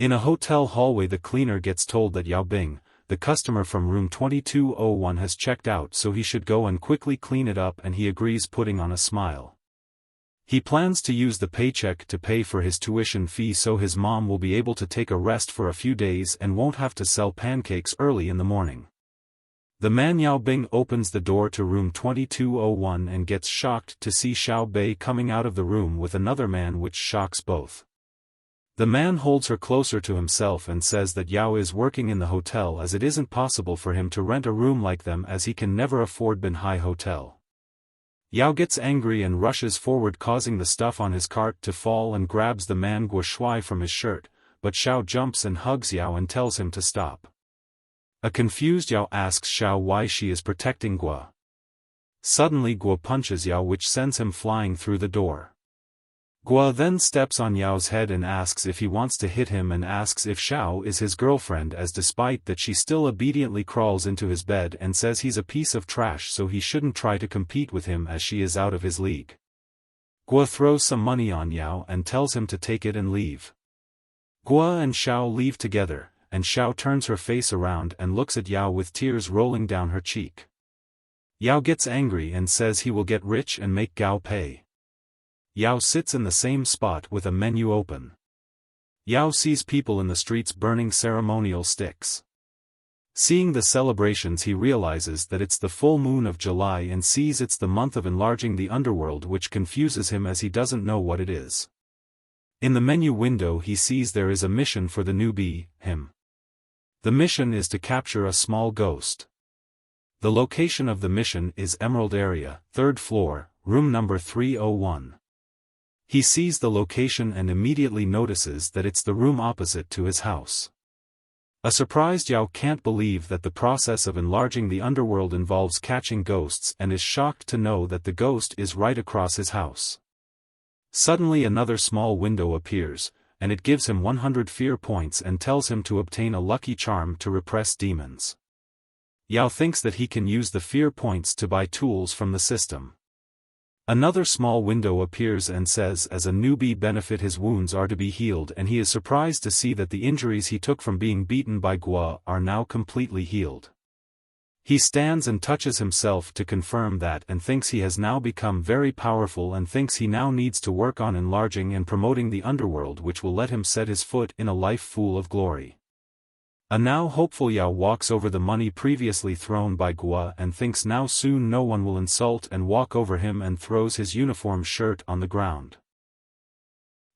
In a hotel hallway, the cleaner gets told that Yao Bing, the customer from room 2201, has checked out, so he should go and quickly clean it up, and he agrees, putting on a smile. He plans to use the paycheck to pay for his tuition fee so his mom will be able to take a rest for a few days and won't have to sell pancakes early in the morning. The man Yao Bing opens the door to room 2201 and gets shocked to see Xiao Bei coming out of the room with another man, which shocks both. The man holds her closer to himself and says that Yao is working in the hotel, as it isn't possible for him to rent a room like them, as he can never afford Binhai Hotel. Yao gets angry and rushes forward, causing the stuff on his cart to fall, and grabs the man Guo Shui from his shirt, but Xiao jumps and hugs Yao and tells him to stop. A confused Yao asks Xiao why she is protecting Guo. Suddenly Guo punches Yao, which sends him flying through the door. Guo then steps on Yao's head and asks if he wants to hit him, and asks if Xiao is his girlfriend, as despite that she still obediently crawls into his bed and says he's a piece of trash, so he shouldn't try to compete with him as she is out of his league. Guo throws some money on Yao and tells him to take it and leave. Guo and Xiao leave together, and Xiao turns her face around and looks at Yao with tears rolling down her cheek. Yao gets angry and says he will get rich and make Gao pay. Yao sits in the same spot with a menu open. Yao sees people in the streets burning ceremonial sticks. Seeing the celebrations, he realizes that it's the full moon of July and sees it's the month of enlarging the underworld, which confuses him as he doesn't know what it is. In the menu window he sees there is a mission for the newbie, him. The mission is to capture a small ghost. The location of the mission is Emerald Area, 3rd floor, room number 301. He sees the location and immediately notices that it's the room opposite to his house. A surprised Yao can't believe that the process of enlarging the underworld involves catching ghosts, and is shocked to know that the ghost is right across his house. Suddenly another small window appears, and it gives him 100 fear points and tells him to obtain a lucky charm to repress demons. Yao thinks that he can use the fear points to buy tools from the system. Another small window appears and says as a newbie benefit his wounds are to be healed, and he is surprised to see that the injuries he took from being beaten by Guo are now completely healed. He stands and touches himself to confirm that, and thinks he has now become very powerful, and thinks he now needs to work on enlarging and promoting the underworld, which will let him set his foot in a life full of glory. A now hopeful Yao walks over the money previously thrown by Guo and thinks now soon no one will insult and walk over him, and throws his uniform shirt on the ground.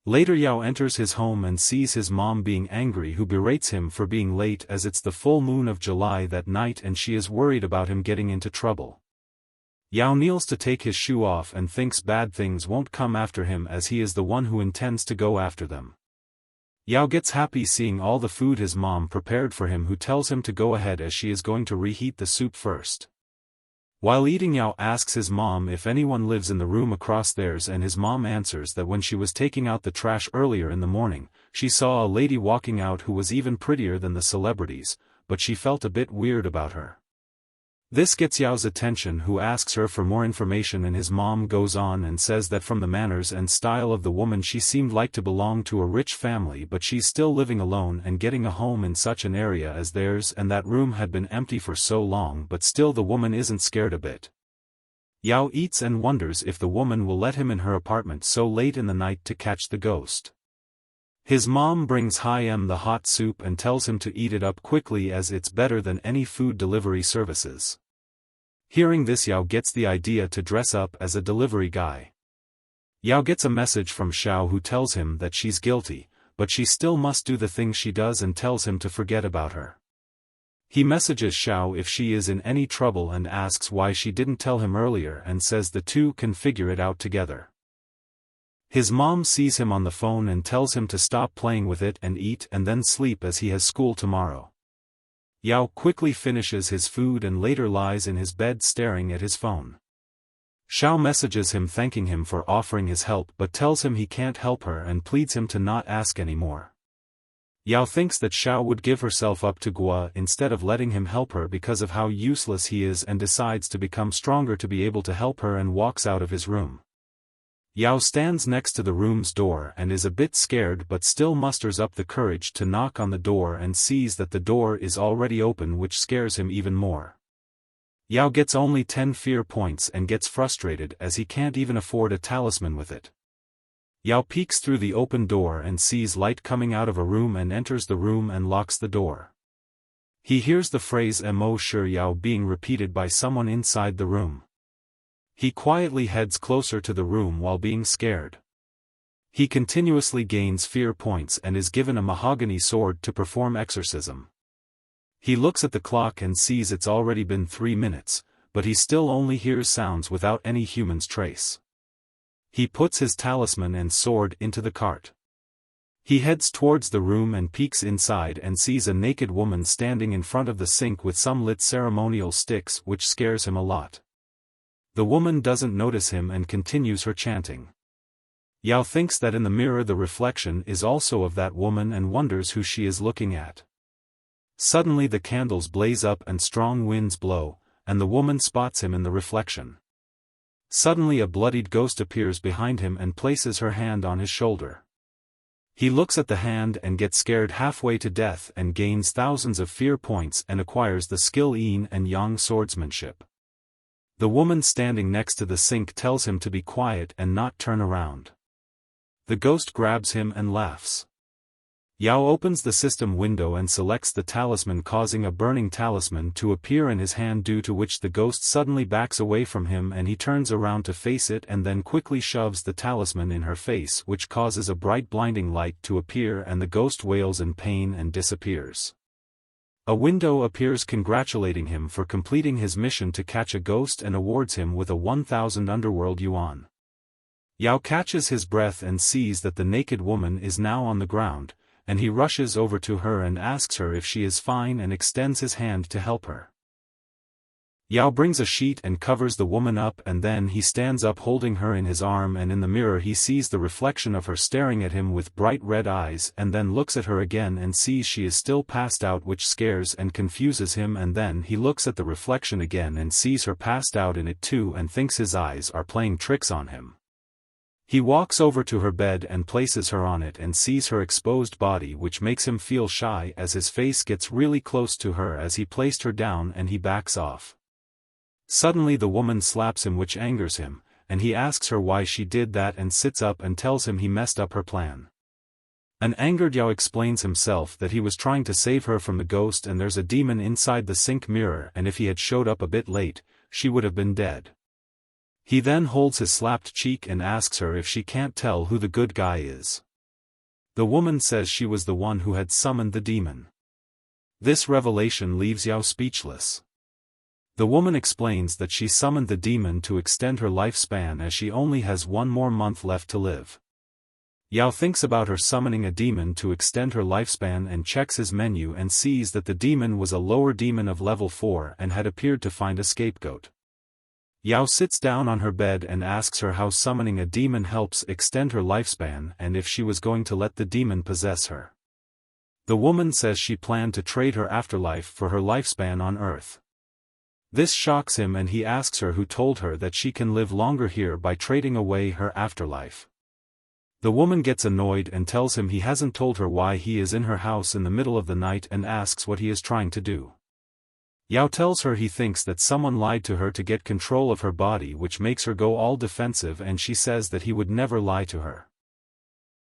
Later Yao enters his home and sees his mom being angry, who berates him for being late as it's the full moon of July that night and she is worried about him getting into trouble. Yao kneels to take his shoe off and thinks bad things won't come after him as he is the one who intends to go after them. Yao gets happy seeing all the food his mom prepared for him, who tells him to go ahead as she is going to reheat the soup first. While eating, Yao asks his mom if anyone lives in the room across theirs, and his mom answers that when she was taking out the trash earlier in the morning, she saw a lady walking out who was even prettier than the celebrities, but she felt a bit weird about her. This gets Yao's attention, who asks her for more information, and his mom goes on and says that from the manners and style of the woman she seemed like to belong to a rich family, but she's still living alone and getting a home in such an area as theirs, and that room had been empty for so long, but still the woman isn't scared a bit. Yao eats and wonders if the woman will let him in her apartment so late in the night to catch the ghost. His mom brings him the hot soup and tells him to eat it up quickly as it's better than any food delivery services. Hearing this, Yao gets the idea to dress up as a delivery guy. Yao gets a message from Xiao, who tells him that she's guilty, but she still must do the things she does, and tells him to forget about her. He messages Xiao if she is in any trouble and asks why she didn't tell him earlier, and says the two can figure it out together. His mom sees him on the phone and tells him to stop playing with it and eat and then sleep as he has school tomorrow. Yao quickly finishes his food and later lies in his bed staring at his phone. Xiao messages him thanking him for offering his help, but tells him he can't help her and pleads him to not ask anymore. Yao thinks that Xiao would give herself up to Guo instead of letting him help her because of how useless he is, and decides to become stronger to be able to help her, and walks out of his room. Yao stands next to the room's door and is a bit scared but still musters up the courage to knock on the door and sees that the door is already open, which scares him even more. Yao gets only 10 fear points and gets frustrated as he can't even afford a talisman with it. Yao peeks through the open door and sees light coming out of a room and enters the room and locks the door. He hears the phrase Mo Sher Yao being repeated by someone inside the room. He quietly heads closer to the room while being scared. He continuously gains fear points and is given a mahogany sword to perform exorcism. He looks at the clock and sees it's already been 3 minutes, but he still only hears sounds without any human's trace. He puts his talisman and sword into the cart. He heads towards the room and peeks inside and sees a naked woman standing in front of the sink with some lit ceremonial sticks, which scares him a lot. The woman doesn't notice him and continues her chanting. Yao thinks that in the mirror the reflection is also of that woman and wonders who she is looking at. Suddenly the candles blaze up and strong winds blow, and the woman spots him in the reflection. Suddenly a bloodied ghost appears behind him and places her hand on his shoulder. He looks at the hand and gets scared halfway to death and gains thousands of fear points and acquires the skill Yin and Yang swordsmanship. The woman standing next to the sink tells him to be quiet and not turn around. The ghost grabs him and laughs. Yao opens the system window and selects the talisman, causing a burning talisman to appear in his hand, due to which the ghost suddenly backs away from him and he turns around to face it and then quickly shoves the talisman in her face, which causes a bright blinding light to appear and the ghost wails in pain and disappears. A window appears congratulating him for completing his mission to catch a ghost and awards him with a 1,000 underworld yuan. Yao catches his breath and sees that the naked woman is now on the ground, and he rushes over to her and asks her if she is fine and extends his hand to help her. Yao brings a sheet and covers the woman up, and then he stands up holding her in his arm, and in the mirror he sees the reflection of her staring at him with bright red eyes, and then looks at her again and sees she is still passed out, which scares and confuses him, and then he looks at the reflection again and sees her passed out in it too and thinks his eyes are playing tricks on him. He walks over to her bed and places her on it and sees her exposed body, which makes him feel shy as his face gets really close to her as he placed her down, and he backs off. Suddenly the woman slaps him, which angers him, and he asks her why she did that and sits up and tells him he messed up her plan. An angered Yao explains himself that he was trying to save her from the ghost and there's a demon inside the sink mirror, and if he had showed up a bit late, she would have been dead. He then holds his slapped cheek and asks her if she can't tell who the good guy is. The woman says she was the one who had summoned the demon. This revelation leaves Yao speechless. The woman explains that she summoned the demon to extend her lifespan as she only has 1 more month left to live. Yao thinks about her summoning a demon to extend her lifespan and checks his menu and sees that the demon was a lower demon of level 4 and had appeared to find a scapegoat. Yao sits down on her bed and asks her how summoning a demon helps extend her lifespan and if she was going to let the demon possess her. The woman says she planned to trade her afterlife for her lifespan on Earth. This shocks him and he asks her who told her that she can live longer here by trading away her afterlife. The woman gets annoyed and tells him he hasn't told her why he is in her house in the middle of the night and asks what he is trying to do. Yao tells her he thinks that someone lied to her to get control of her body, which makes her go all defensive, and she says that he would never lie to her.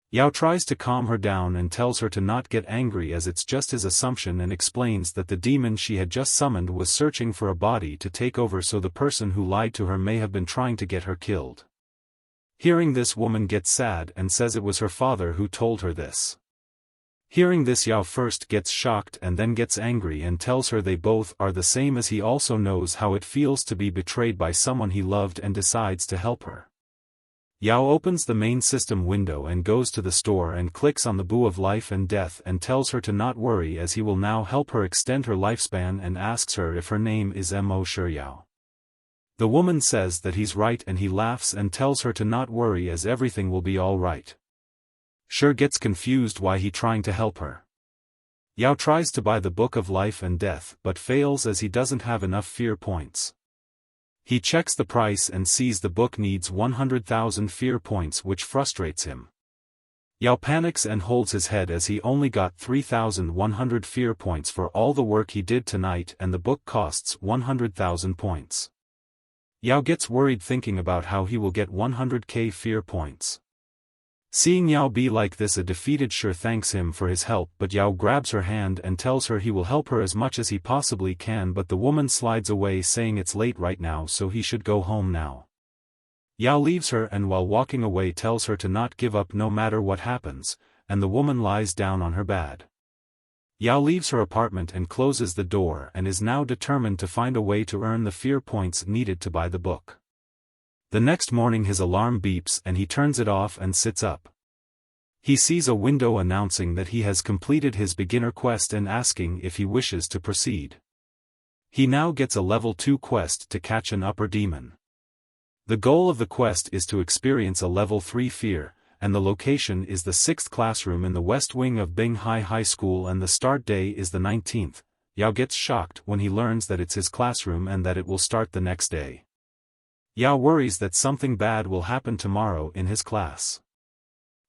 Yao tries to calm her down and tells her to not get angry as it's just his assumption, and explains that the demon she had just summoned was searching for a body to take over, so the person who lied to her may have been trying to get her killed. Hearing this, woman gets sad and says it was her father who told her this. Hearing this, Yao first gets shocked and then gets angry and tells her they both are the same, as he also knows how it feels to be betrayed by someone he loved and decides to help her. Yao opens the main system window and goes to the store and clicks on the Book of Life and Death and tells her to not worry as he will now help her extend her lifespan, and asks her if her name is Mo Sher Yao. The woman says that he's right and he laughs and tells her to not worry as everything will be all right. Sher gets confused why he trying to help her. Yao tries to buy the Book of Life and Death but fails as he doesn't have enough fear points. He checks the price and sees the book needs 100,000 fear points, which frustrates him. Yao panics and holds his head as he only got 3,100 fear points for all the work he did tonight, and the book costs 100,000 points. Yao gets worried thinking about how he will get 100k fear points. Seeing Yao be like this, a defeated Sher thanks him for his help, but Yao grabs her hand and tells her he will help her as much as he possibly can, but the woman slides away saying it's late right now so he should go home now. Yao leaves her and while walking away tells her to not give up no matter what happens, and the woman lies down on her bed. Yao leaves her apartment and closes the door and is now determined to find a way to earn the fear points needed to buy the book. The next morning his alarm beeps and he turns it off and sits up. He sees a window announcing that he has completed his beginner quest and asking if he wishes to proceed. He now gets a level 2 quest to catch an upper demon. The goal of the quest is to experience a level 3 fear, and the location is the 6th classroom in the west wing of Binghai High School and the start day is the 19th. Yao gets shocked when he learns that it's his classroom and that it will start the next day. Yao worries that something bad will happen tomorrow in his class.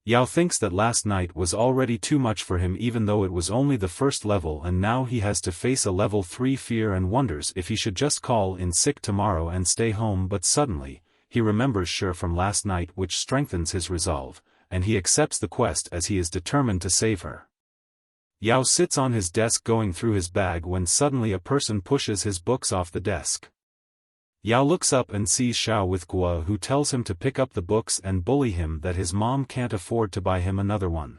Yao thinks that last night was already too much for him even though it was only the first level, and now he has to face a level 3 fear and wonders if he should just call in sick tomorrow and stay home, but suddenly, he remembers Sher from last night, which strengthens his resolve, and he accepts the quest as he is determined to save her. Yao sits on his desk going through his bag when suddenly a person pushes his books off the desk. Yao looks up and sees Xiao with Guo, who tells him to pick up the books and bully him that his mom can't afford to buy him another one.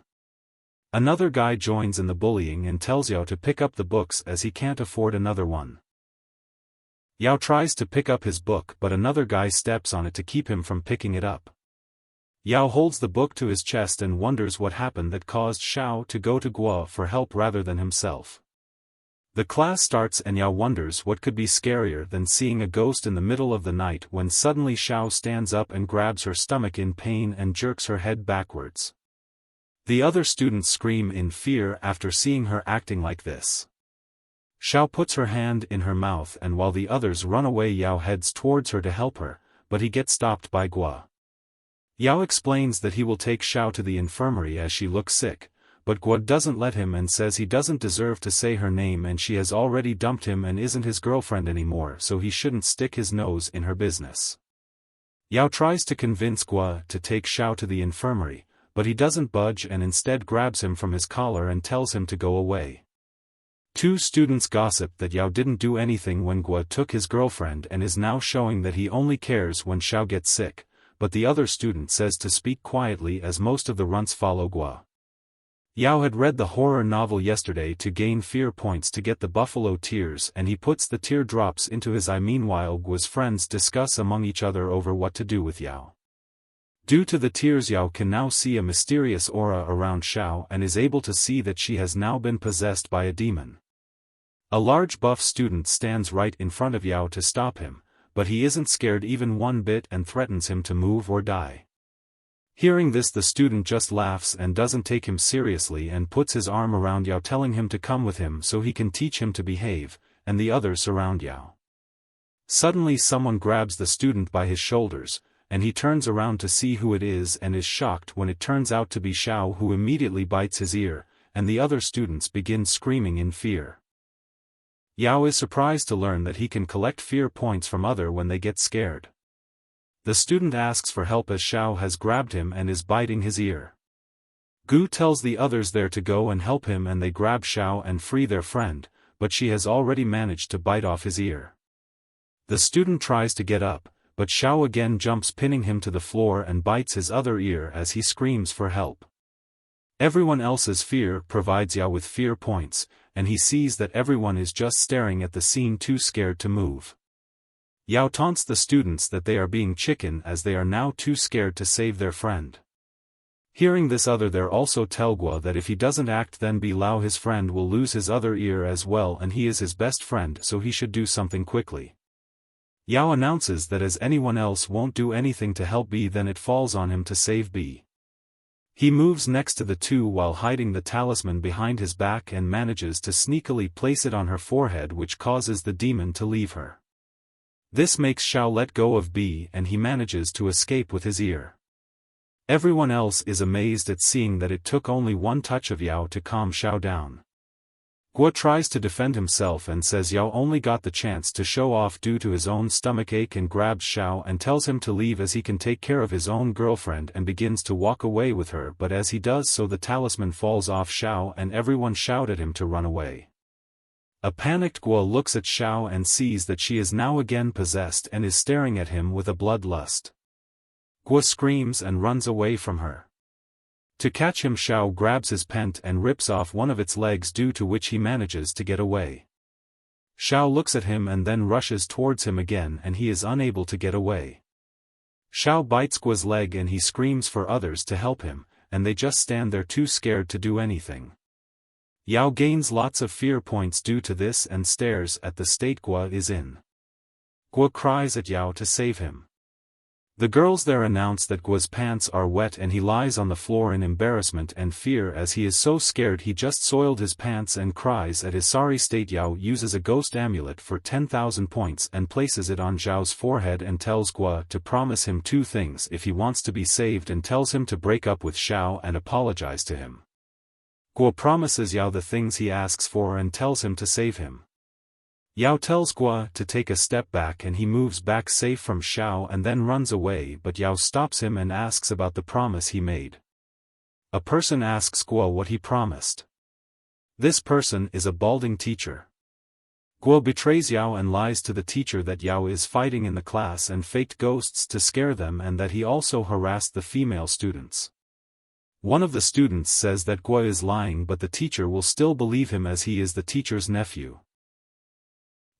Another guy joins in the bullying and tells Yao to pick up the books as he can't afford another one. Yao tries to pick up his book but another guy steps on it to keep him from picking it up. Yao holds the book to his chest and wonders what happened that caused Xiao to go to Guo for help rather than himself. The class starts and Yao wonders what could be scarier than seeing a ghost in the middle of the night when suddenly Xiao stands up and grabs her stomach in pain and jerks her head backwards. The other students scream in fear after seeing her acting like this. Xiao puts her hand in her mouth and while the others run away Yao heads towards her to help her, but he gets stopped by Guo. Yao explains that he will take Xiao to the infirmary as she looks sick, but Guo doesn't let him and says he doesn't deserve to say her name and she has already dumped him and isn't his girlfriend anymore, so he shouldn't stick his nose in her business. Yao tries to convince Guo to take Xiao to the infirmary, but he doesn't budge and instead grabs him from his collar and tells him to go away. Two students gossip that Yao didn't do anything when Guo took his girlfriend and is now showing that he only cares when Xiao gets sick, but the other student says to speak quietly as most of the runts follow Guo. Yao had read the horror novel yesterday to gain fear points to get the buffalo tears and he puts the tear drops into his eye. Meanwhile Guo's friends discuss among each other over what to do with Yao. Due to the tears Yao can now see a mysterious aura around Xiao and is able to see that she has now been possessed by a demon. A large buff student stands right in front of Yao to stop him, but he isn't scared even one bit and threatens him to move or die. Hearing this the student just laughs and doesn't take him seriously and puts his arm around Yao telling him to come with him so he can teach him to behave, and the others surround Yao. Suddenly someone grabs the student by his shoulders, and he turns around to see who it is and is shocked when it turns out to be Xiao, who immediately bites his ear, and the other students begin screaming in fear. Yao is surprised to learn that he can collect fear points from others when they get scared. The student asks for help as Xiao has grabbed him and is biting his ear. Gu tells the others there to go and help him and they grab Xiao and free their friend, but she has already managed to bite off his ear. The student tries to get up, but Xiao again jumps, pinning him to the floor and bites his other ear as he screams for help. Everyone else's fear provides Yao with fear points, and he sees that everyone is just staring at the scene too scared to move. Yao taunts the students that they are being chicken as they are now too scared to save their friend. Hearing this other there also tell Guo that if he doesn't act then Lao his friend will lose his other ear as well and he is his best friend so he should do something quickly. Yao announces that as anyone else won't do anything to help B then it falls on him to save B. He moves next to the two while hiding the talisman behind his back and manages to sneakily place it on her forehead, which causes the demon to leave her. This makes Xiao let go of B and he manages to escape with his ear. Everyone else is amazed at seeing that it took only one touch of Yao to calm Xiao down. Guo tries to defend himself and says Yao only got the chance to show off due to his own stomachache and grabs Xiao and tells him to leave as he can take care of his own girlfriend and begins to walk away with her, but as he does so the talisman falls off Xiao and everyone shout at him to run away. A panicked Guo looks at Xiao and sees that she is now again possessed and is staring at him with a bloodlust. Guo screams and runs away from her. To catch him, Xiao grabs his pent and rips off one of its legs, due to which he manages to get away. Xiao looks at him and then rushes towards him again and he is unable to get away. Xiao bites Guo's leg and he screams for others to help him, and they just stand there too scared to do anything. Yao gains lots of fear points due to this and stares at the state Guo is in. Guo cries at Yao to save him. The girls there announce that Guo's pants are wet and he lies on the floor in embarrassment and fear as he is so scared he just soiled his pants and cries at his sorry state. Yao uses a ghost amulet for 10,000 points and places it on Zhao's forehead and tells Guo to promise him two things if he wants to be saved, and tells him to break up with Xiao and apologize to him. Guo promises Yao the things he asks for and tells him to save him. Yao tells Guo to take a step back and he moves back safe from Xiao and then runs away, but Yao stops him and asks about the promise he made. A person asks Guo what he promised. This person is a balding teacher. Guo betrays Yao and lies to the teacher that Yao is fighting in the class and faked ghosts to scare them and that he also harassed the female students. One of the students says that Guo is lying, but the teacher will still believe him as he is the teacher's nephew.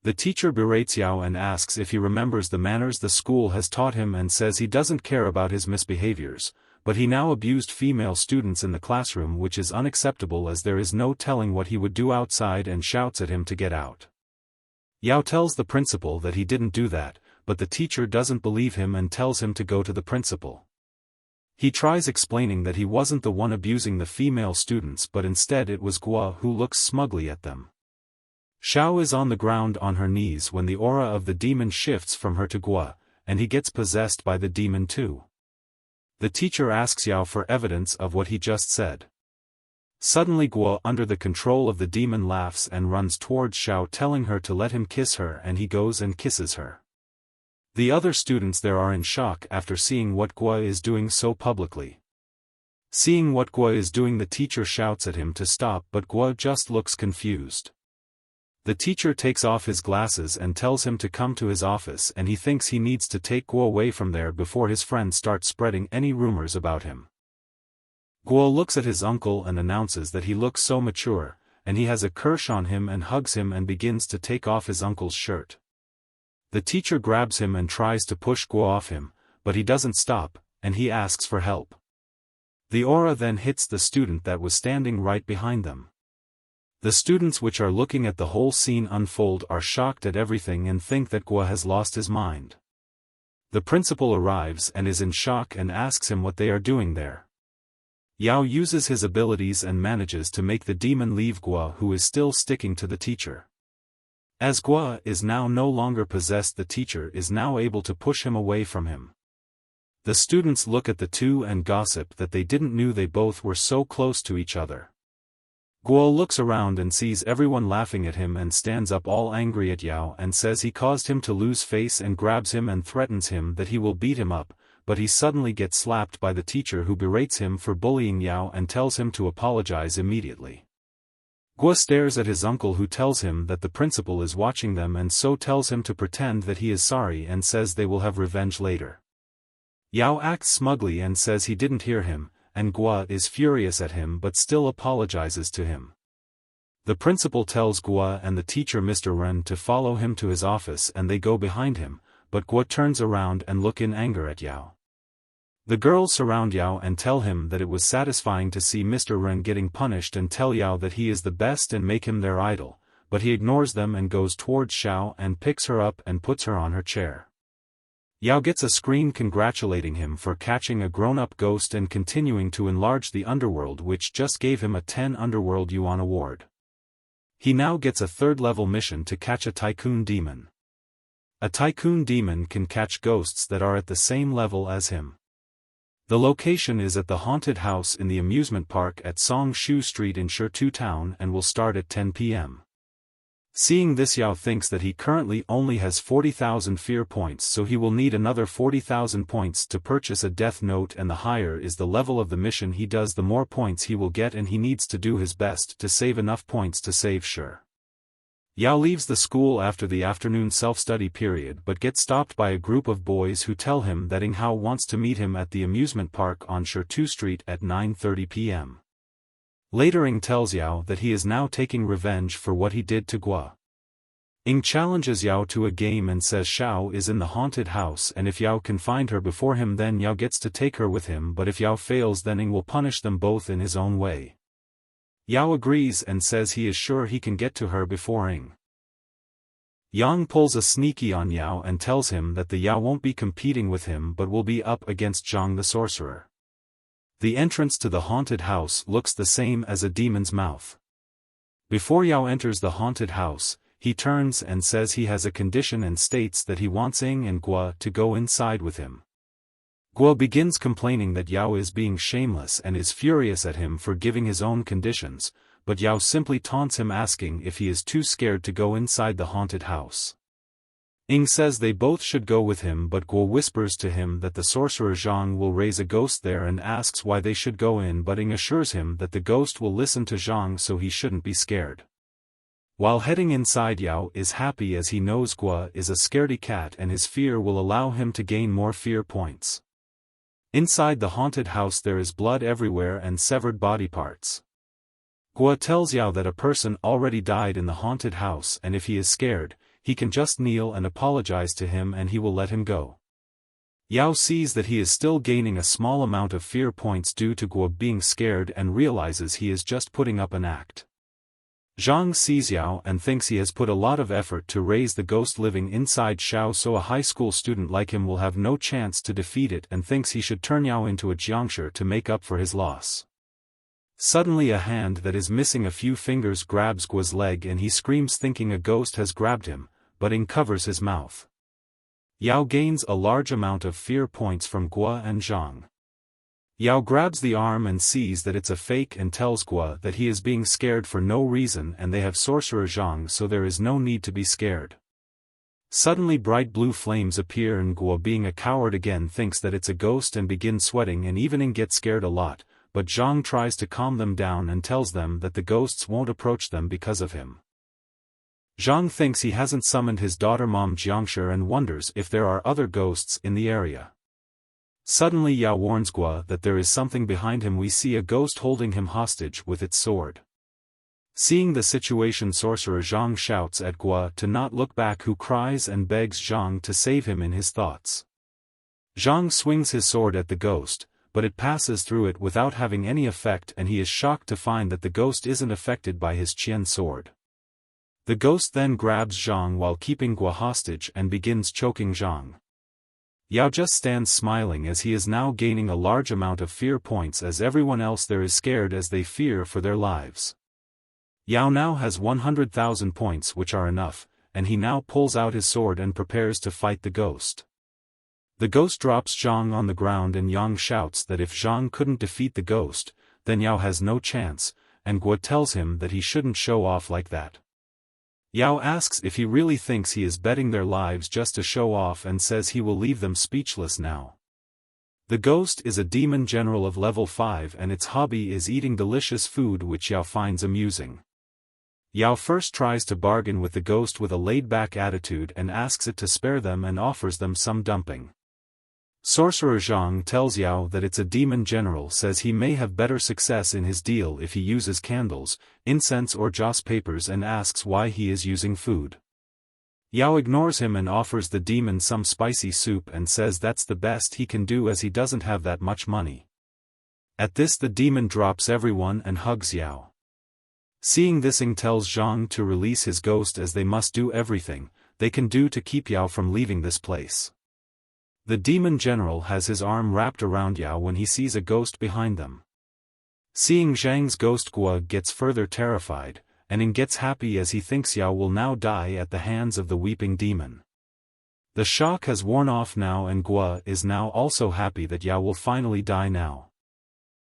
The teacher berates Yao and asks if he remembers the manners the school has taught him and says he doesn't care about his misbehaviors, but he now abused female students in the classroom, which is unacceptable as there is no telling what he would do outside, and shouts at him to get out. Yao tells the principal that he didn't do that, but the teacher doesn't believe him and tells him to go to the principal. He tries explaining that he wasn't the one abusing the female students but instead it was Guo who looks smugly at them. Xiao is on the ground on her knees when the aura of the demon shifts from her to Guo, and he gets possessed by the demon too. The teacher asks Yao for evidence of what he just said. Suddenly Guo, under the control of the demon, laughs and runs towards Xiao, telling her to let him kiss her, and he goes and kisses her. The other students there are in shock after seeing what Guo is doing so publicly. Seeing what Guo is doing, the teacher shouts at him to stop, but Guo just looks confused. The teacher takes off his glasses and tells him to come to his office, and he thinks he needs to take Guo away from there before his friends start spreading any rumors about him. Guo looks at his uncle and announces that he looks so mature, and he has a crush on him and hugs him and begins to take off his uncle's shirt. The teacher grabs him and tries to push Guo off him, but he doesn't stop, and he asks for help. The aura then hits the student that was standing right behind them. The students which are looking at the whole scene unfold are shocked at everything and think that Guo has lost his mind. The principal arrives and is in shock and asks him what they are doing there. Yao uses his abilities and manages to make the demon leave Guo, who is still sticking to the teacher. As Guo is now no longer possessed, the teacher is now able to push him away from him. The students look at the two and gossip that they didn't knew they both were so close to each other. Guo looks around and sees everyone laughing at him and stands up all angry at Yao and says he caused him to lose face and grabs him and threatens him that he will beat him up, but he suddenly gets slapped by the teacher, who berates him for bullying Yao and tells him to apologize immediately. Guo stares at his uncle, who tells him that the principal is watching them and so tells him to pretend that he is sorry and says they will have revenge later. Yao acts smugly and says he didn't hear him, and Guo is furious at him but still apologizes to him. The principal tells Guo and the teacher Mr. Ren to follow him to his office, and they go behind him, but Guo turns around and looks in anger at Yao. The girls surround Yao and tell him that it was satisfying to see Mr. Ren getting punished and tell Yao that he is the best and make him their idol, but he ignores them and goes towards Xiao and picks her up and puts her on her chair. Yao gets a screen congratulating him for catching a grown-up ghost and continuing to enlarge the underworld, which just gave him a 10 Underworld Yuan award. He now gets a 3rd-level mission to catch a tycoon demon. A tycoon demon can catch ghosts that are at the same level as him. The location is at the haunted house in the amusement park at Song Shu Street in Shertu Town and will start at 10 p.m. Seeing this, Yao thinks that he currently only has 40,000 fear points, so he will need another 40,000 points to purchase a death note, and the higher is the level of the mission he does, the more points he will get, and he needs to do his best to save enough points to save sure. Yao leaves the school after the afternoon self-study period but gets stopped by a group of boys who tell him that Ing Hao wants to meet him at the amusement park on Shertu Street at 9:30 p.m. Later Ing tells Yao that he is now taking revenge for what he did to Gua. Ing challenges Yao to a game and says Xiao is in the haunted house, and if Yao can find her before him then Yao gets to take her with him, but if Yao fails then Ing will punish them both in his own way. Yao agrees and says he is sure he can get to her before Ing. Yang pulls a sneaky on Yao and tells him that the Yao won't be competing with him but will be up against Zhang the sorcerer. The entrance to the haunted house looks the same as a demon's mouth. Before Yao enters the haunted house, he turns and says he has a condition and states that he wants Ing and Gua to go inside with him. Gua begins complaining that Yao is being shameless and is furious at him for giving his own conditions, but Yao simply taunts him, asking if he is too scared to go inside the haunted house. Ing says they both should go with him, but Guo whispers to him that the sorcerer Zhang will raise a ghost there and asks why they should go in, but Ing assures him that the ghost will listen to Zhang so he shouldn't be scared. While heading inside, Yao is happy as he knows Guo is a scaredy cat and his fear will allow him to gain more fear points. Inside the haunted house there is blood everywhere and severed body parts. Guo tells Yao that a person already died in the haunted house and if he is scared, he can just kneel and apologize to him and he will let him go. Yao sees that he is still gaining a small amount of fear points due to Guo being scared and realizes he is just putting up an act. Zhang sees Yao and thinks he has put a lot of effort to raise the ghost living inside Xiao, so a high school student like him will have no chance to defeat it, and thinks he should turn Yao into a jiangshi to make up for his loss. Suddenly a hand that is missing a few fingers grabs Guo's leg and he screams thinking a ghost has grabbed him, but Ing covers his mouth. Yao gains a large amount of fear points from Guo and Zhang. Yao grabs the arm and sees that it's a fake and tells Guo that he is being scared for no reason and they have sorcerer Zhang, so there is no need to be scared. Suddenly bright blue flames appear and Guo, being a coward again, thinks that it's a ghost and begins sweating, and even Ing gets scared a lot, but Zhang tries to calm them down and tells them that the ghosts won't approach them because of him. Zhang thinks he hasn't summoned his daughter Mom Jiangshi and wonders if there are other ghosts in the area. Suddenly Yao warns Guo that there is something behind him. We see a ghost holding him hostage with its sword. Seeing the situation, sorcerer Zhang shouts at Guo to not look back, who cries and begs Zhang to save him in his thoughts. Zhang swings his sword at the ghost, but it passes through it without having any effect, and he is shocked to find that the ghost isn't affected by his Qian sword. The ghost then grabs Zhang while keeping Guo hostage and begins choking Zhang. Yao just stands smiling as he is now gaining a large amount of fear points, as everyone else there is scared as they fear for their lives. Yao now has 100,000 points, which are enough, and he now pulls out his sword and prepares to fight the ghost. The ghost drops Zhang on the ground and Yang shouts that if Zhang couldn't defeat the ghost, then Yao has no chance, and Guo tells him that he shouldn't show off like that. Yao asks if he really thinks he is betting their lives just to show off and says he will leave them speechless now. The ghost is a demon general of level 5 and its hobby is eating delicious food, which Yao finds amusing. Yao first tries to bargain with the ghost with a laid-back attitude and asks it to spare them and offers them some dumping. Sorcerer Zhang tells Yao that it's a demon general, says he may have better success in his deal if he uses candles, incense or joss papers, and asks why he is using food. Yao ignores him and offers the demon some spicy soup and says that's the best he can do as he doesn't have that much money. At this the demon drops everyone and hugs Yao. Seeing this, Ing tells Zhang to release his ghost as they must do everything they can do to keep Yao from leaving this place. The demon general has his arm wrapped around Yao when he sees a ghost behind them. Seeing Zhang's ghost, Guo gets further terrified, and Ing gets happy as he thinks Yao will now die at the hands of the weeping demon. The shock has worn off now and Gua is now also happy that Yao will finally die now.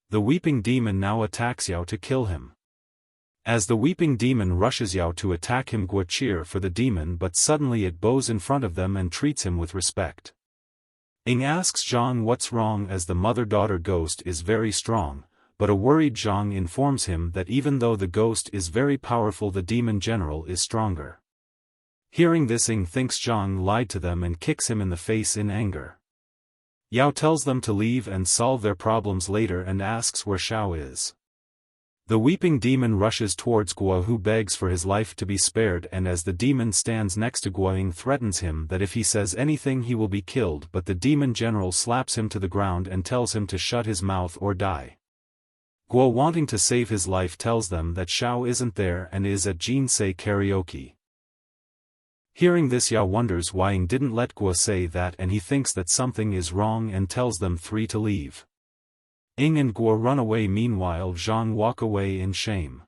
The weeping demon now attacks Yao to kill him. As the weeping demon rushes Yao to attack him, Gua cheer for the demon, but suddenly it bows in front of them and treats him with respect. Ing asks Zhang what's wrong as the mother-daughter ghost is very strong, but a worried Zhang informs him that even though the ghost is very powerful, the demon general is stronger. Hearing this, Ing thinks Zhang lied to them and kicks him in the face in anger. Yao tells them to leave and solve their problems later and asks where Shao is. The weeping demon rushes towards Gua, who begs for his life to be spared, and as the demon stands next to Gua, Ing threatens him that if he says anything he will be killed, but the demon general slaps him to the ground and tells him to shut his mouth or die. Gua, wanting to save his life, tells them that Shao isn't there and is at Jinsei Karaoke. Hearing this, Yao wonders why Ing didn't let Gua say that, and he thinks that something is wrong and tells them three to leave. Ing and Gua run away. Meanwhile, Zhang walk away in shame.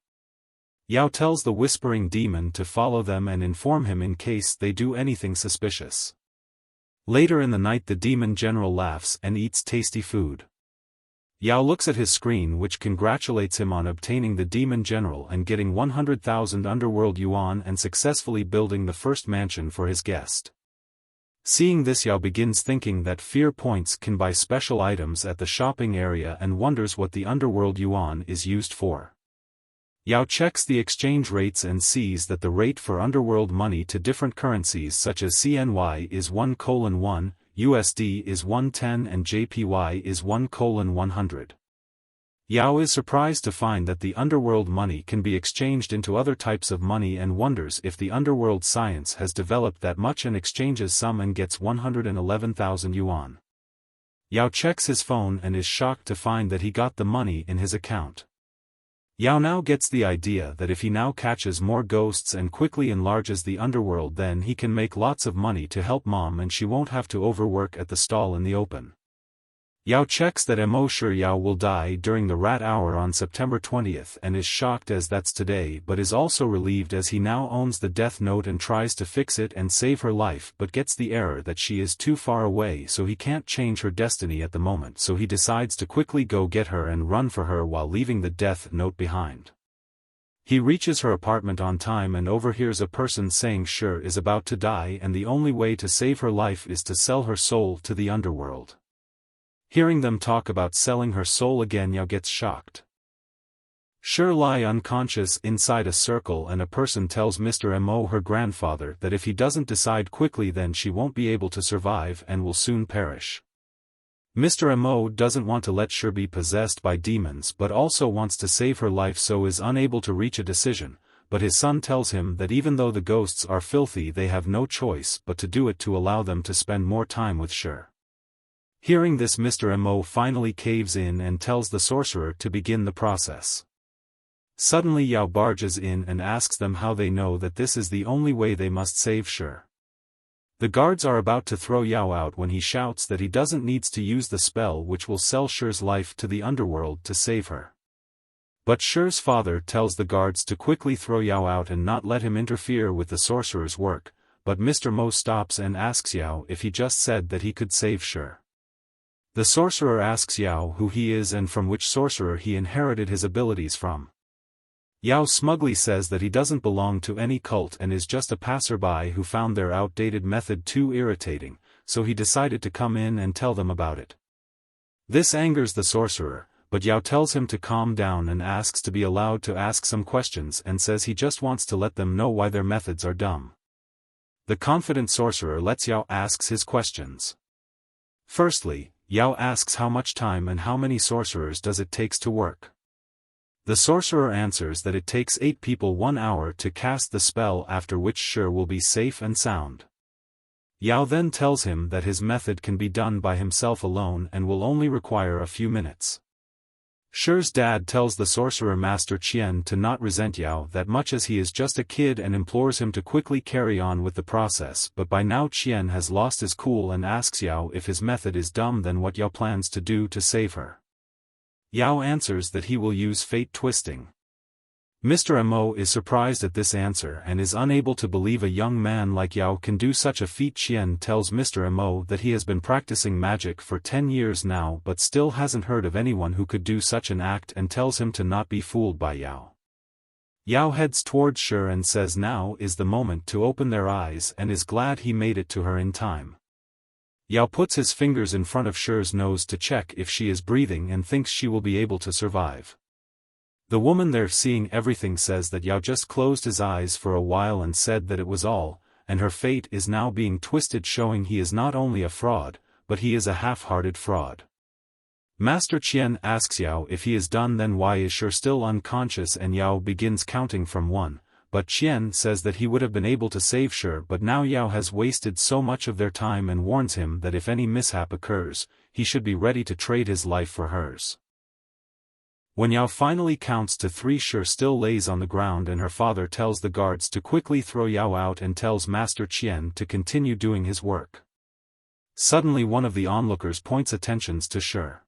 Yao tells the whispering demon to follow them and inform him in case they do anything suspicious. Later in the night, the demon general laughs and eats tasty food. Yao looks at his screen, which congratulates him on obtaining the demon general and getting 100,000 underworld yuan and successfully building the first mansion for his guest. Seeing this, Yao begins thinking that fear points can buy special items at the shopping area and wonders what the underworld yuan is used for. Yao checks the exchange rates and sees that the rate for underworld money to different currencies such as CNY is 1:1, USD is 110 and JPY is 1:100. Yao is surprised to find that the underworld money can be exchanged into other types of money and wonders if the underworld science has developed that much, and exchanges some and gets 111,000 yuan. Yao checks his phone and is shocked to find that he got the money in his account. Yao now gets the idea that if he now catches more ghosts and quickly enlarges the underworld, then he can make lots of money to help mom and she won't have to overwork at the stall in the open. Yao checks that Mo Sher Yao will die during the rat hour on September 20th and is shocked as that's today, but is also relieved as he now owns the death note and tries to fix it and save her life, but gets the error that she is too far away, so he can't change her destiny at the moment, so he decides to quickly go get her and run for her while leaving the death note behind. He reaches her apartment on time and overhears a person saying Sher is about to die and the only way to save her life is to sell her soul to the underworld. Hearing them talk about selling her soul again, Yao gets shocked. Sher lie unconscious inside a circle and a person tells Mr. Mo, her grandfather, that if he doesn't decide quickly then she won't be able to survive and will soon perish. Mr. Mo doesn't want to let Sher be possessed by demons but also wants to save her life, so is unable to reach a decision, but his son tells him that even though the ghosts are filthy they have no choice but to do it to allow them to spend more time with Sher. Hearing this, Mr. Mo finally caves in and tells the sorcerer to begin the process. Suddenly Yao barges in and asks them how they know that this is the only way they must save Sher. The guards are about to throw Yao out when he shouts that he doesn't need to use the spell which will sell Sher's life to the underworld to save her. But Sher's father tells the guards to quickly throw Yao out and not let him interfere with the sorcerer's work, but Mr. Mo stops and asks Yao if he just said that he could save Sher. The sorcerer asks Yao who he is and from which sorcerer he inherited his abilities from. Yao smugly says that he doesn't belong to any cult and is just a passerby who found their outdated method too irritating, so he decided to come in and tell them about it. This angers the sorcerer, but Yao tells him to calm down and asks to be allowed to ask some questions and says he just wants to let them know why their methods are dumb. The confident sorcerer lets Yao ask his questions. Firstly, Yao asks how much time and how many sorcerers does it takes to work. The sorcerer answers that it takes 8 people 1 hour to cast the spell, after which Sher will be safe and sound. Yao then tells him that his method can be done by himself alone and will only require a few minutes. Sher's dad tells the sorcerer master Qian to not resent Yao that much as he is just a kid and implores him to quickly carry on with the process, but by now Qian has lost his cool and asks Yao if his method is dumb then what Yao plans to do to save her. Yao answers that he will use fate twisting. Mr. Mo is surprised at this answer and is unable to believe a young man like Yao can do such a feat. Qian tells Mr. Mo that he has been practicing magic for 10 years now but still hasn't heard of anyone who could do such an act and tells him to not be fooled by Yao. Yao heads towards Sher and says now is the moment to open their eyes and is glad he made it to her in time. Yao puts his fingers in front of Sher's nose to check if she is breathing and thinks she will be able to survive. The woman there seeing everything says that Yao just closed his eyes for a while and said that it was all, and her fate is now being twisted, showing he is not only a fraud, but he is a half-hearted fraud. Master Qian asks Yao if he is done, then why is Sher still unconscious, and Yao begins counting from 1, but Qian says that he would have been able to save Sher, but now Yao has wasted so much of their time and warns him that if any mishap occurs, he should be ready to trade his life for hers. When Yao finally counts to 3, Sher still lays on the ground and her father tells the guards to quickly throw Yao out and tells Master Qian to continue doing his work. Suddenly one of the onlookers points attentions to Sher.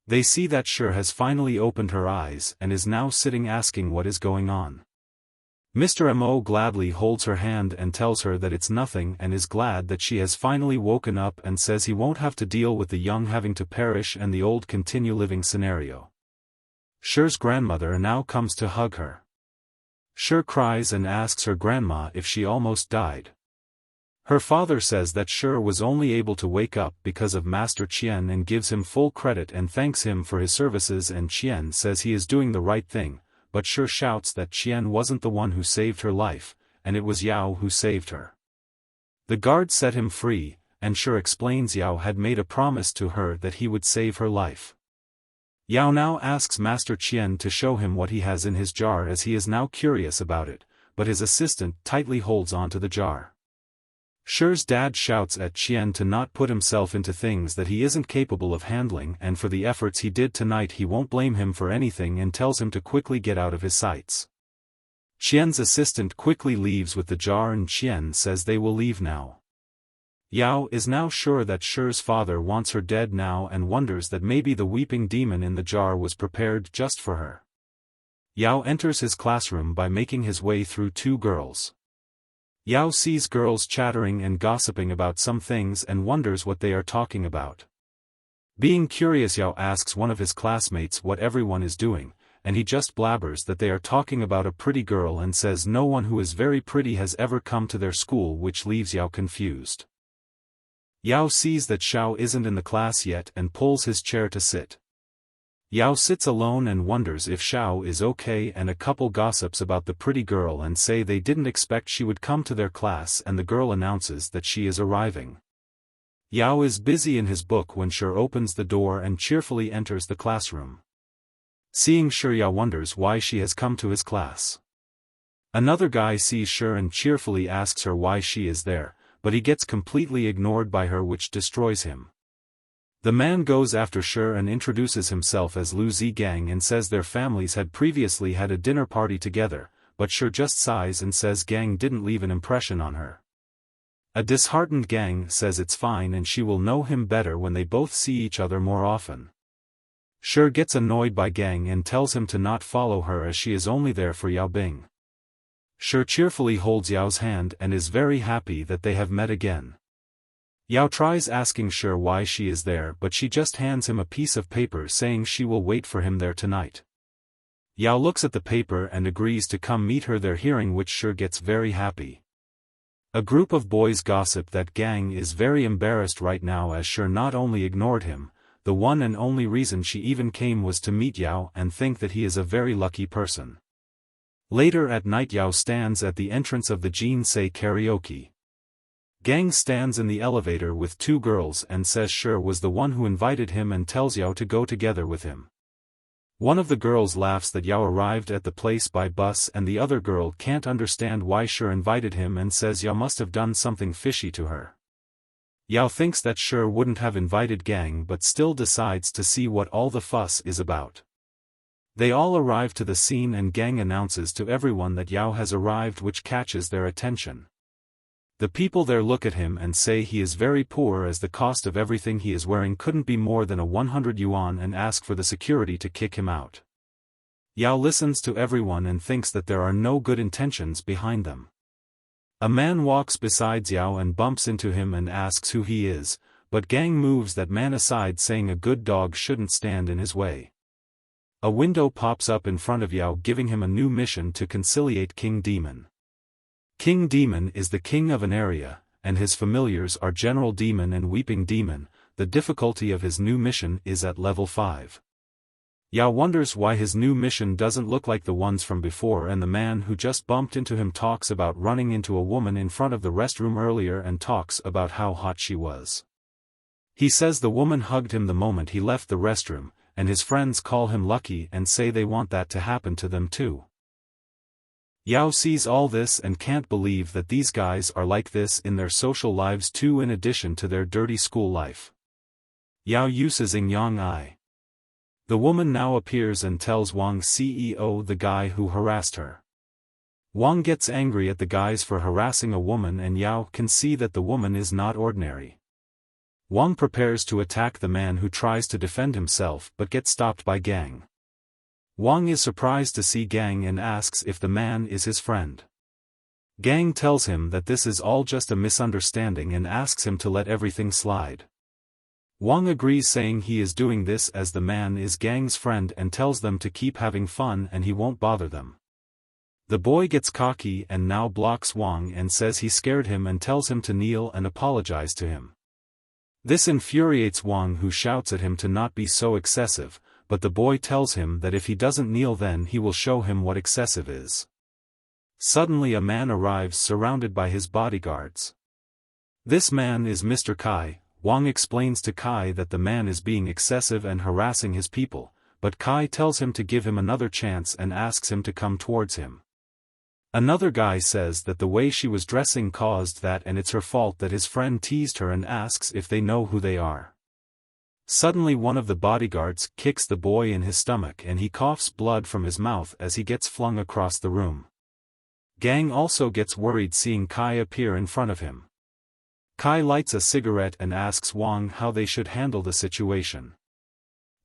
They see that Sher has finally opened her eyes and is now sitting asking what is going on. Mr. Mo gladly holds her hand and tells her that it's nothing and is glad that she has finally woken up and says he won't have to deal with the young having to perish and the old continue living scenario. Sher's grandmother now comes to hug her. Sher cries and asks her grandma if she almost died. Her father says that Sher was only able to wake up because of Master Qian and gives him full credit and thanks him for his services, and Qian says he is doing the right thing, but Sher shouts that Qian wasn't the one who saved her life, and it was Yao who saved her. The guards set him free, and Sher explains Yao had made a promise to her that he would save her life. Yao now asks Master Qian to show him what he has in his jar, as he is now curious about it, but his assistant tightly holds onto the jar. Sher's dad shouts at Qian to not put himself into things that he isn't capable of handling, and for the efforts he did tonight he won't blame him for anything and tells him to quickly get out of his sights. Qian's assistant quickly leaves with the jar and Qian says they will leave now. Yao is now sure that Sher's father wants her dead now and wonders that maybe the weeping demon in the jar was prepared just for her. Yao enters his classroom by making his way through 2 girls. Yao sees girls chattering and gossiping about some things and wonders what they are talking about. Being curious, Yao asks one of his classmates what everyone is doing, and he just blabbers that they are talking about a pretty girl and says no one who is very pretty has ever come to their school, which leaves Yao confused. Yao sees that Xiao isn't in the class yet and pulls his chair to sit. Yao sits alone and wonders if Xiao is okay, and a couple gossips about the pretty girl and say they didn't expect she would come to their class, and the girl announces that she is arriving. Yao is busy in his book when Sher opens the door and cheerfully enters the classroom. Seeing Sher, Yao wonders why she has come to his class. Another guy sees Sher and cheerfully asks her why she is there, but he gets completely ignored by her, which destroys him. The man goes after Sher and introduces himself as Lu Zigang and says their families had previously had a dinner party together, but Sher just sighs and says Gang didn't leave an impression on her. A disheartened Gang says it's fine and she will know him better when they both see each other more often. Sher gets annoyed by Gang and tells him to not follow her as she is only there for Yao Bing. Sher cheerfully holds Yao's hand and is very happy that they have met again. Yao tries asking Sher why she is there, but she just hands him a piece of paper saying she will wait for him there tonight. Yao looks at the paper and agrees to come meet her there, hearing which Sher gets very happy. A group of boys gossip that Gang is very embarrassed right now as Sher not only ignored him, the one and only reason she even came was to meet Yao, and think that he is a very lucky person. Later at night, Yao stands at the entrance of the Jinsei Karaoke. Gang stands in the elevator with 2 girls and says Sher was the one who invited him and tells Yao to go together with him. One of the girls laughs that Yao arrived at the place by bus, and the other girl can't understand why Sher invited him and says Yao must have done something fishy to her. Yao thinks that Sher wouldn't have invited Gang, but still decides to see what all the fuss is about. They all arrive to the scene and Gang announces to everyone that Yao has arrived, which catches their attention. The people there look at him and say he is very poor as the cost of everything he is wearing couldn't be more than 100 yuan, and ask for the security to kick him out. Yao listens to everyone and thinks that there are no good intentions behind them. A man walks beside Yao and bumps into him and asks who he is, but Gang moves that man aside, saying a good dog shouldn't stand in his way. A window pops up in front of Yao, giving him a new mission to conciliate King Demon. King Demon is the king of an area, and his familiars are General Demon and Weeping Demon. The difficulty of his new mission is at level 5. Yao wonders why his new mission doesn't look like the ones from before, and the man who just bumped into him talks about running into a woman in front of the restroom earlier and talks about how hot she was. He says the woman hugged him the moment he left the restroom, and his friends call him lucky and say they want that to happen to them too. Yao sees all this and can't believe that these guys are like this in their social lives too, in addition to their dirty school life. Yao uses Yang Ai. The woman now appears and tells Wang's CEO the guy who harassed her. Wang gets angry at the guys for harassing a woman, and Yao can see that the woman is not ordinary. Wang prepares to attack the man who tries to defend himself but gets stopped by Gang. Wang is surprised to see Gang and asks if the man is his friend. Gang tells him that this is all just a misunderstanding and asks him to let everything slide. Wang agrees, saying he is doing this as the man is Gang's friend, and tells them to keep having fun and he won't bother them. The boy gets cocky and now blocks Wang and says he scared him and tells him to kneel and apologize to him. This infuriates Wang, who shouts at him to not be so excessive, but the boy tells him that if he doesn't kneel then he will show him what excessive is. Suddenly a man arrives surrounded by his bodyguards. This man is Mr. Kai. Wang explains to Kai that the man is being excessive and harassing his people, but Kai tells him to give him another chance and asks him to come towards him. Another guy says that the way she was dressing caused that and it's her fault that his friend teased her, and asks if they know who they are. Suddenly one of the bodyguards kicks the boy in his stomach and he coughs blood from his mouth as he gets flung across the room. Gang also gets worried seeing Kai appear in front of him. Kai lights a cigarette and asks Wang how they should handle the situation.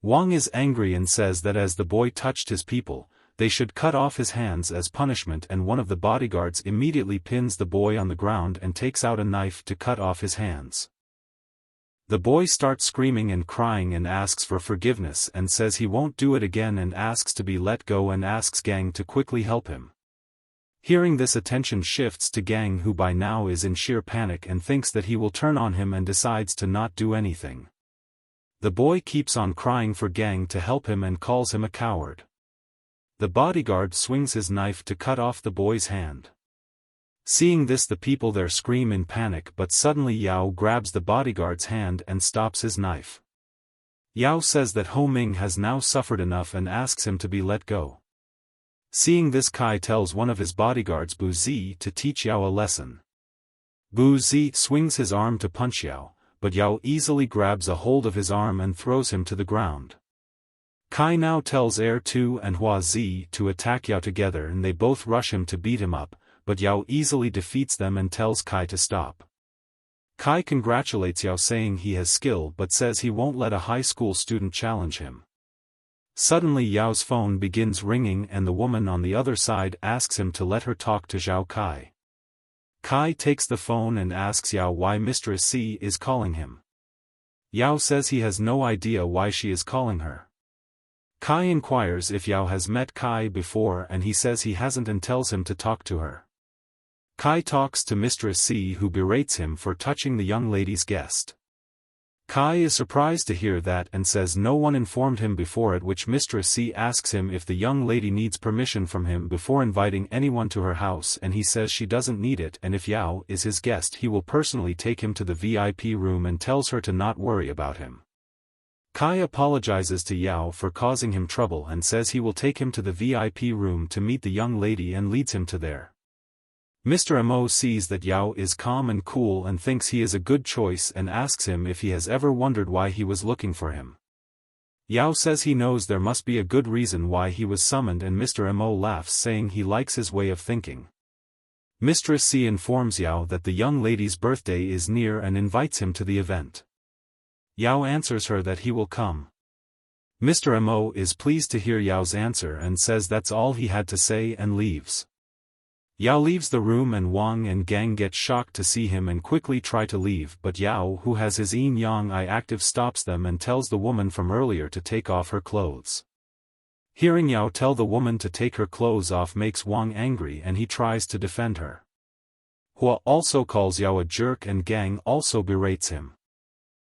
Wang is angry and says that as the boy touched his people, they should cut off his hands as punishment, and one of the bodyguards immediately pins the boy on the ground and takes out a knife to cut off his hands. The boy starts screaming and crying and asks for forgiveness and says he won't do it again and asks to be let go and asks Gang to quickly help him. Hearing this, attention shifts to Gang, who by now is in sheer panic and thinks that he will turn on him and decides to not do anything. The boy keeps on crying for Gang to help him and calls him a coward. The bodyguard swings his knife to cut off the boy's hand. Seeing this, the people there scream in panic, but suddenly Yao grabs the bodyguard's hand and stops his knife. Yao says that Ho Ming has now suffered enough and asks him to be let go. Seeing this, Kai tells one of his bodyguards Bu Zi to teach Yao a lesson. Bu Zi swings his arm to punch Yao, but Yao easily grabs a hold of his arm and throws him to the ground. Kai now tells Tu and Hua Zi to attack Yao together, and they both rush him to beat him up, but Yao easily defeats them and tells Kai to stop. Kai congratulates Yao, saying he has skill but says he won't let a high school student challenge him. Suddenly Yao's phone begins ringing and the woman on the other side asks him to let her talk to Zhao Kai. Kai takes the phone and asks Yao why Mistress C is calling him. Yao says he has no idea why she is calling her. Kai inquires if Yao has met Kai before and he says he hasn't and tells him to talk to her. Kai talks to Mistress C, who berates him for touching the young lady's guest. Kai is surprised to hear that and says no one informed him before, at which Mistress C asks him if the young lady needs permission from him before inviting anyone to her house, and he says she doesn't need it, and if Yao is his guest he will personally take him to the VIP room and tells her to not worry about him. Kai apologizes to Yao for causing him trouble and says he will take him to the VIP room to meet the young lady and leads him to there. Mr. Mo sees that Yao is calm and cool and thinks he is a good choice and asks him if he has ever wondered why he was looking for him. Yao says he knows there must be a good reason why he was summoned, and Mr. Mo laughs, saying he likes his way of thinking. Mistress C informs Yao that the young lady's birthday is near and invites him to the event. Yao answers her that he will come. Mr. Mo is pleased to hear Yao's answer and says that's all he had to say and leaves. Yao leaves the room and Wang and Gang get shocked to see him and quickly try to leave, but Yao, who has his yin-yang eye active, stops them and tells the woman from earlier to take off her clothes. Hearing Yao tell the woman to take her clothes off makes Wang angry and he tries to defend her. Hua also calls Yao a jerk and Gang also berates him.